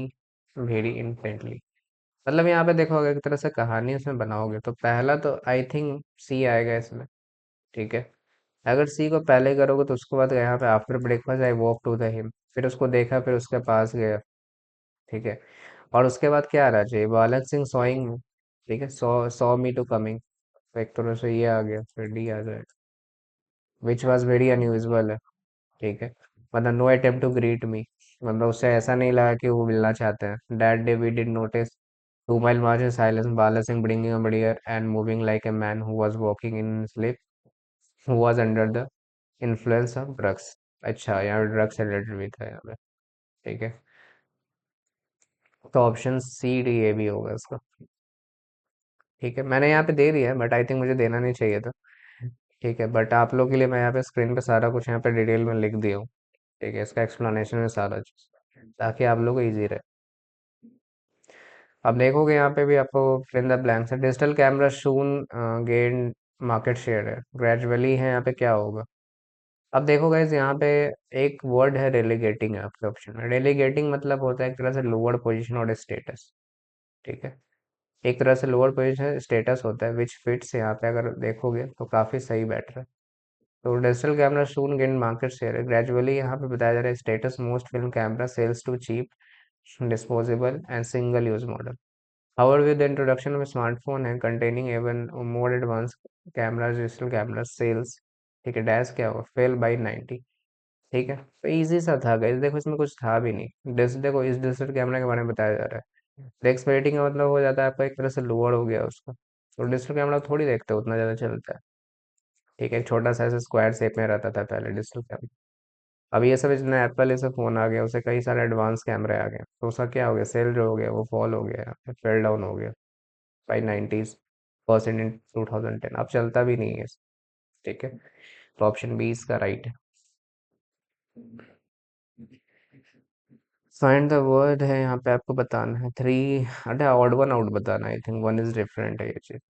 very intently. मतलब यहाँ पे देखो अगर एक तरह से कहानी उसमें बनाओगे तो पहला तो आई थिंक सी आएगा इसमें। ठीक है, अगर सी को पहले करोगे तो उसके बाद यहाँ पे after breakfast I walk to the him, फिर उसको देखा फिर उसके पास गया। ठीक है, और उसके बाद क्या आ रहा चाहिए, बालक सिंह सॉइंग। ठीक है, saw saw me to coming, तो एक तरह से ये आ गया, फिर डी आ जाएगा विच वॉज वेरी अनयूजुअल है। ठीक है, मतलब नो अटेम्प्ट टू ग्रीट मी, मतलब उससे ऐसा नहीं लगा कि वो मिलना चाहते हैं। That day we did notice 2 mile march in silence, Bala Singh bringing a बढ़िया and moving like a man who was walking in sleep, who was under the influence of drugs. अच्छा, यहाँ ड्रग्स से रिलेटेड भी था यहाँ पे। ठीक है, तो ऑप्शन सी डी ए भी होगा इसका। ठीक है, मैंने यहाँ पे दे दिया है बट आई थिंक मुझे देना नहीं चाहिए था। ठीक है, बट आप लोग के लिए मैं यहाँ पे स्क्रीन पे सारा कुछ यहाँ पे डिटेल में लिख दिया हूँ। ठीक है, इसका एक्सप्लेनेशन है सारा चीज, ताकि आप लोग को ईजी रहे। अब देखोगे यहाँ पे भी आपको फिल इन द ब्लैंक्स है। Digital camera soon gain market share है, ग्रेजुअली है, यहाँ पे क्या होगा। अब देखो गाइस यहाँ पे एक वर्ड है रेलीगेटिंग है आपके ऑप्शन में। रेलीगेटिंग मतलब होता है एक तरह से लोअर पोजीशन और स्टेटस। ठीक है, एक तरह से लोअर पोजीशन स्टेटस होता है विच फिट्स यहाँ पे अगर देखोगे तो काफी सही बैठ रहा है। तो digital camera soon gain market share है, ग्रेजुअली यहाँ पे बताया जा रहा है status most film camera sales to cheap disposable and single use model. However, with the introduction of a smartphone and containing even more advanced cameras, digital camera sales, ठीक है, dash क्या होगा, फेल बाई 90। ठीक है, तो easy सा था guys, देखो इसमें कुछ था भी नहीं। देखो इस डिजिटल कैमरा के बारे में बताया जा रहा है। डेस्क रेटिंग का मतलब हो जाता है आपका एक तरह से लोअर हो गया उसका। तो डिजिटल कैमरा थोड़ी देखते हो, उतना ज़्यादा चलता है। ठीक है, एक छोटा सा ऐसे स्क्वायर शेप में रहता था पहले डिजिटल कैमरा। अब ये सब इतना एप्पल ऐसे फोन आ गया, उसे कई सारे एडवांस कैमरे आ गए, तो उसका क्या हो गया, सेल जो हो गया वो फॉल हो गया, फेल डाउन हो गया। 590% इन 2010, अब चलता भी नहीं है। ठीक है, तो ऑप्शन बी इसका राइट है। फाइंड द वर्ड है यहाँ पे, आपको बताना है थ्री। अरे ऑड वन आउट बताना, I think one is different है ये चीज।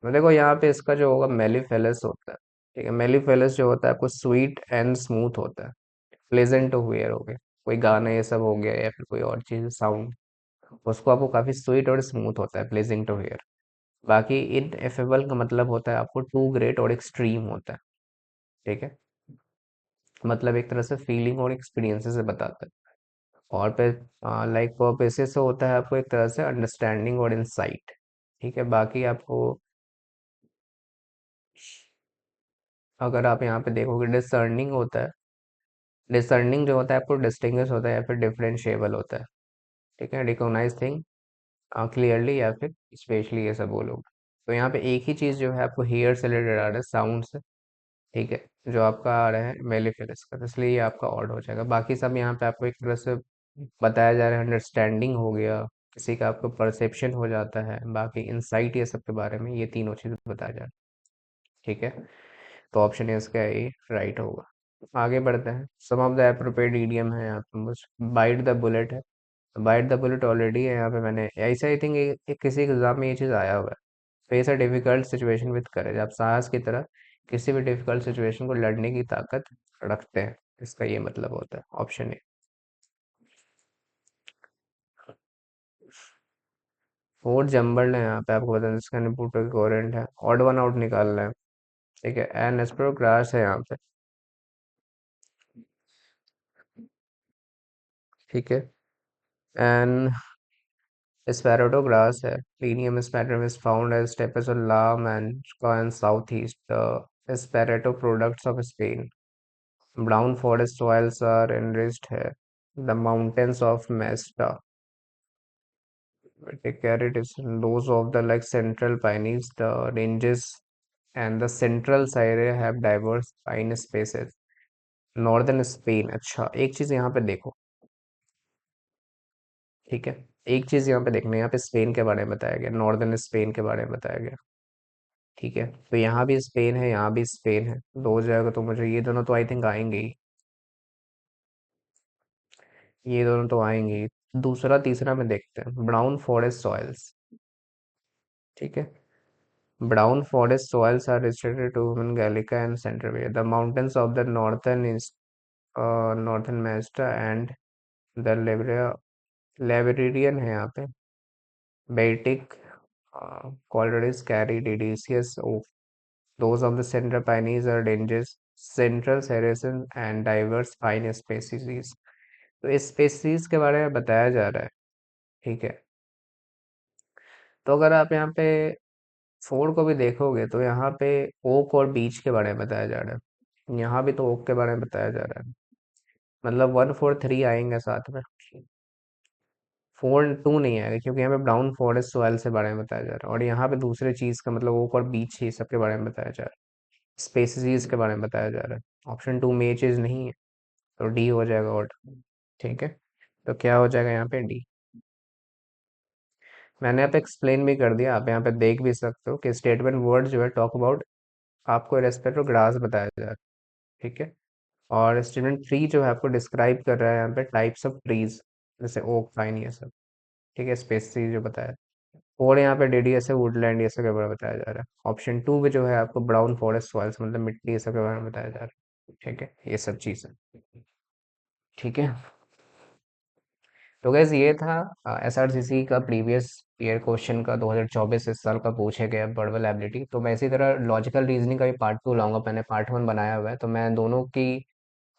तो देखो यहाँ पे इसका जो होगा मेलिफेलस होता है। ठीक है, मेलिफेलस जो होता है आपको स्वीट एंड स्मूथ होता है। प्लेजेंट टू हियर हो गया, कोई गाना ये सब हो गया या फिर कोई और चीज साउंड, उसको आपको काफी स्वीट और स्मूथ होता है, प्लेजिंग टू हियर। बाकी इनएफेबल का मतलब होता है आपको टू ग्रेट और एक्सट्रीम होता है। ठीक है, मतलब एक तरह से फीलिंग और एक्सपीरियंसेस से बताता है। और पे लाइक पर्पसेस से होता है आपको एक तरह से अंडरस्टैंडिंग और इंसाइट। ठीक है, बाकी आपको अगर आप यहाँ पे देखोगे डिसर्निंग होता है। डिसर्निंग जो होता है आपको डिस्टिंग्विश होता है या फिर डिफरेंशिएबल होता है। ठीक है, रिकॉग्नाइज थिंग क्लियरली या फिर स्पेशली, ये सब बोलोगे। तो यहाँ पे एक ही चीज जो है आपको हेयर से रिलेटेड आ रहा है, साउंड से। ठीक है, जो आपका आ रहा है मेलिफेरस का, तो इसलिए ये आपका ऑड हो जाएगा। बाकी सब यहाँ पे आपको एक तरह से बताया जा रहा है, अंडरस्टैंडिंग हो गया, किसी का आपको परसेप्शन हो जाता है, बाकी इंसाइट, ये सब के बारे में ये तीनों चीज़ बताया जा रहा है। ठीक है, तो ऑप्शन है इसका ए राइट होगा। आगे बढ़ते हैं, सम ऑफ द एप्रोप्रिएट ईडियम है यहाँ पे, बस बाइट द बुलेट है। बाइट द बुलेट ऑलरेडी है यहाँ पे, मैंने ऐसा आई थिंक किसी एग्जाम में ये चीज़ आया हुआ है। Face a difficult situation with courage, आप साहस की तरह किसी भी डिफिकल्ट सिचुएशन को लड़ने की ताकत रखते हैं, इसका ये मतलब होता है। ऑप्शन ए। फोर्थ जम्बल्ड है यहाँ पे, आपको बता दें इसका निपुटो कोरेंट है, ऑड वन आउट निकालना है। ठीक है, एन एस्प्रो ग्रास है यहाँ पे। ठीक है, एन स्पैरोटो ग्रास है। Lygeum spartum is found as steppes on loam and south east esparto products of Spain. Brown forest soils are enriched है। The mountains of Meseta, take care it is those of the like central Pyrenees, the ranges and the central Sierra have diverse pine species. Northern Spain, अच्छा एक चीज यहाँ पे देखो। ठीक है, एक चीज यहाँ पे देखना, यहाँ पे स्पेन के बारे में बताया गया, नॉर्दर्न स्पेन के बारे में बताया गया। ठीक है, तो यहाँ भी स्पेन है, यहाँ भी स्पेन है, दो हो जाएगा, तो मुझे ये दोनों तो आई थिंक आएंगे ही। ये दोनों तो आएंगे ही। दूसरा तीसरा में देखते हैं, ब्राउन फॉरेस्ट सॉइल्स। ठीक है, brown forest soils are restricted to human Gallica and Central. The mountains of the northern is northern Mesta and the Laveridian है यहाँ पे। Baltic Colorades carry deciduous oak. Those of the Central Pyrenees are dangerous. Central Saracen and diverse pine species. तो इस species के बारे में बताया जा रहा है। ठीक है, तो अगर आप यहाँ पे फोर को भी देखोगे तो यहाँ पे ओक और बीच के बारे में बताया जा रहा है, यहाँ भी तो ओक के बारे में बताया जा रहा है। मतलब 1 4 3 आएंगे साथ में, 4 2 नहीं आएगा, क्योंकि यहाँ पे ब्राउन फॉरेस्ट सॉइल से बारे में बताया जा रहा है, और यहाँ पे दूसरे चीज का मतलब ओक और बीच ही सब के बारे में बताया जा रहा है, स्पेसीज के बारे में बताया जा रहा है। ऑप्शन टू में ये चीज नहीं है, तो डी हो जाएगा ऑड। ठीक है, तो क्या हो जाएगा यहाँ पे, डी। मैंने यहाँ पे एक्सप्लेन भी कर दिया, आप यहाँ पे देख भी सकते हो कि स्टेटमेंट वर्ड जो है टॉक अबाउट, आपको रेस्पेक्ट ऑफ ग्रास बताया जा रहा है। ठीक है, और स्टेटमेंट थ्री जो है आपको डिस्क्राइब कर रहा है यहाँ पे टाइप्स ऑफ ट्रीज, जैसे ओक पाइन ये सब। ठीक है, स्पेसी जो बताया। और यहाँ पे डीडीएस है, वुडलैंड ये सब के बारे में बताया जा रहा है। ऑप्शन टू में जो है आपको ब्राउन फॉरेस्ट सॉइल्स मतलब मिट्टी ये सब के बारे में बताया जा रहा है। ठीक है, ये सब चीज़ है। ठीक है, तो गैस ये था एसआरसीसी का प्रीवियस ईयर क्वेश्चन का 2024 इस साल का पूछे गया वर्बल एबिलिटी। तो मैं इसी तरह लॉजिकल रीजनिंग का भी पार्ट टू लाऊंगा, मैंने पार्ट वन बनाया हुआ है, तो मैं दोनों की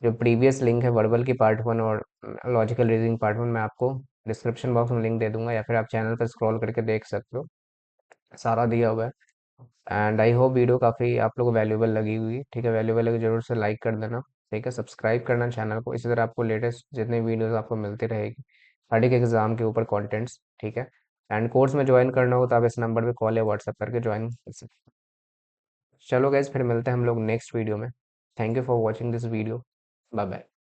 जो प्रीवियस लिंक है वर्बल की पार्ट वन और लॉजिकल रीजनिंग पार्ट वन, मैं आपको डिस्क्रिप्शन बॉक्स में लिंक दे दूंगा, या फिर आप चैनल पर स्क्रॉल करके देख सकते हो, सारा दिया हुआ है। एंड आई होप वीडियो काफ़ी आप लोगों को वैल्यूबल लगी हुई। ठीक है, वैल्यूबल लगी जरूर से लाइक कर देना। ठीक है, सब्सक्राइब करना चैनल को, इसी तरह आपको लेटेस्ट जितने वीडियोस आपको मिलती रहेगी हर एक एग्जाम के ऊपर कंटेंट्स। ठीक है, एंड कोर्स में ज्वाइन करना हो तो आप इस नंबर पे कॉल या व्हाट्सएप करके ज्वाइन कर सकते हैं। चलो गाइज, फिर मिलते हैं हम लोग नेक्स्ट वीडियो में। Thank you for watching this video. Bye bye.